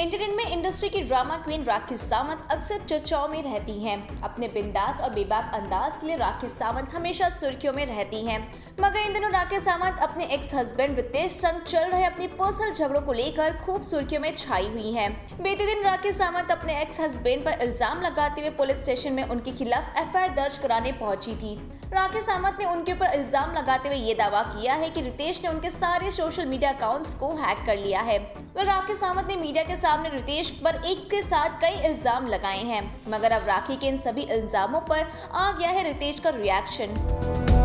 Entertainment industry की drama queen Rakhi Sawant अक्सर चर्चाओं में रहती हैं। अपने बिंदास और बेबाक अंदाज के लिए राखी सावंत हमेशा सुर्खियों में रहती हैं। मगर इन दिनों राखी सावंत अपने एक्स हस्बैंड रितेश संग चल रहे अपनी पर्सनल झगड़ों को लेकर खूब सुर्खियों में छाई हुई हैं। बीते दिन राखी सावंत अपने एक्स हस्बैंड पर इल्जाम लगाते हुए पुलिस स्टेशन में उनके खिलाफ एफआईआर दर्ज कराने पहुंची थी। राखी सावंत ने उनके ऊपर इल्जाम लगाते हुए ये दावा किया है कि रितेश ने उनके सारे सोशल मीडिया अकाउंट्स को हैक कर लिया है। राखी सावंत ने मीडिया के सामने रितेश पर एक के साथ कई इल्जाम लगाए हैं, मगर अब राखी के इन सभी इल्जामों पर आ गया है रितेश का रिएक्शन।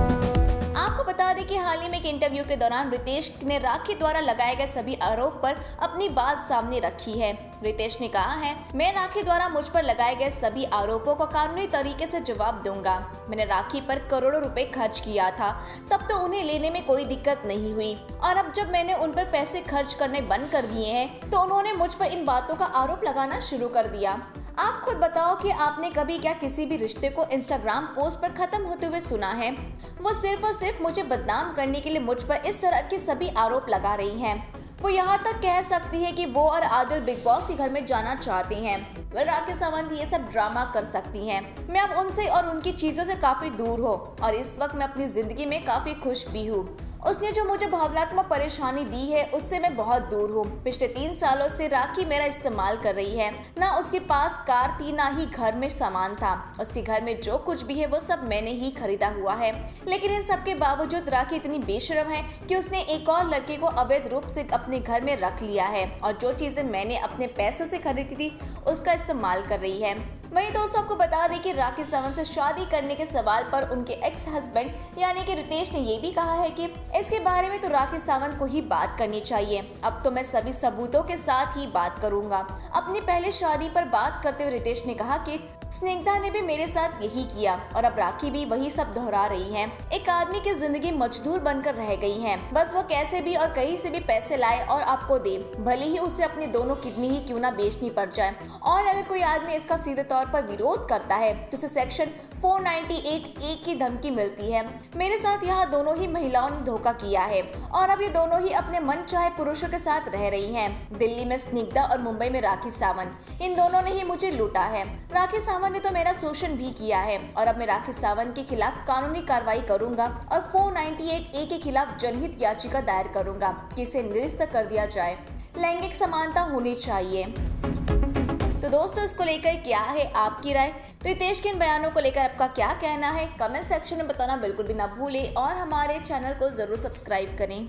आपको बता दें कि हाल ही में एक इंटरव्यू के दौरान रितेश ने राखी द्वारा लगाए गए सभी आरोप पर अपनी बात सामने रखी है। रितेश ने कहा है, मैं राखी द्वारा मुझ पर लगाए गए सभी आरोपों का कानूनी तरीके से जवाब दूंगा। मैंने राखी पर करोड़ों रुपए खर्च किया था, तब तो उन्हें लेने में कोई दिक्कत नहीं हुई, और अब जब मैंने उन पर पैसे खर्च करने बंद कर दिए हैं तो उन्होंने मुझ पर इन बातों का आरोप लगाना शुरू कर दिया। आप खुद बताओ कि आपने कभी क्या किसी भी रिश्ते को इंस्टाग्राम पोस्ट पर खत्म होते हुए सुना है? वो सिर्फ और सिर्फ मुझे बदनाम करने के लिए मुझ पर इस तरह के सभी आरोप लगा रही हैं। वो यहाँ तक कह सकती है कि वो और आदिल बिग बॉस के घर में जाना चाहते हैं। राखी सावंत ये सब ड्रामा कर सकती हैं। मैं अब उनसे और उनकी चीजों से काफी दूर हूँ और इस वक्त मैं अपनी जिंदगी में काफी खुश भी हूँ। उसने जो मुझे भावनात्मक परेशानी दी है उससे मैं बहुत दूर हूँ। पिछले 3 सालों से राखी मेरा इस्तेमाल कर रही है। ना उसके पास कार थी, ना ही घर में सामान था। उसके घर में जो कुछ भी है वो सब मैंने ही खरीदा हुआ है। लेकिन इन सब के बावजूद राखी इतनी बेशर्म है कि उसने एक और लड़के को अवैध रूप से अपने घर में रख लिया है और जो चीजें मैंने अपने पैसों से खरीदी थी उसका इस्तेमाल कर रही है। वहीं दोस्तों आपको बता दें कि राखी सावंत से शादी करने के सवाल पर उनके एक्स हस्बैंड यानी कि रितेश ने ये भी कहा है कि इसके बारे में तो राखी सावंत को ही बात करनी चाहिए। अब तो मैं सभी सबूतों के साथ ही बात करूंगा। अपनी पहले शादी पर बात करते हुए रितेश ने कहा कि स्निग्धा ने भी मेरे साथ यही किया और अब राखी भी वही सब दोहरा रही है। एक आदमी की जिंदगी मजदूर बनकर रह गई है। बस वो कैसे भी और कहीं से भी पैसे लाए और आपको दे, भले ही उसे अपनी दोनों किडनी ही क्यों ना बेचनी पड़ जाए। और अगर कोई आदमी इसका सीधे तौर पर विरोध करता है तो उसे सेक्शन 498A की धमकी मिलती है। मेरे साथ यहाँ दोनों ही महिलाओं ने धोखा किया है और अब ये दोनों ही अपने मन चाहे पुरुषों के साथ रह रही हैं। दिल्ली में स्निग्धा और मुंबई में राखी सावंत, इन दोनों ने ही मुझे लूटा है। राखी सावंत ने तो मेरा शोषण भी किया है और अब मैं राखी सावंत के खिलाफ कानूनी कार्रवाई करूंगा और 498A के खिलाफ जनहित याचिका दायर करूंगा कि इसे निरस्त कर दिया जाए। लैंगिक समानता होनी चाहिए। तो दोस्तों इसको लेकर क्या है आपकी राय? रितेश के इन बयानों को लेकर आपका क्या कहना है? कमेंट सेक्शन में बताना बिल्कुल भी ना भूलें और हमारे चैनल को जरूर सब्सक्राइब करें।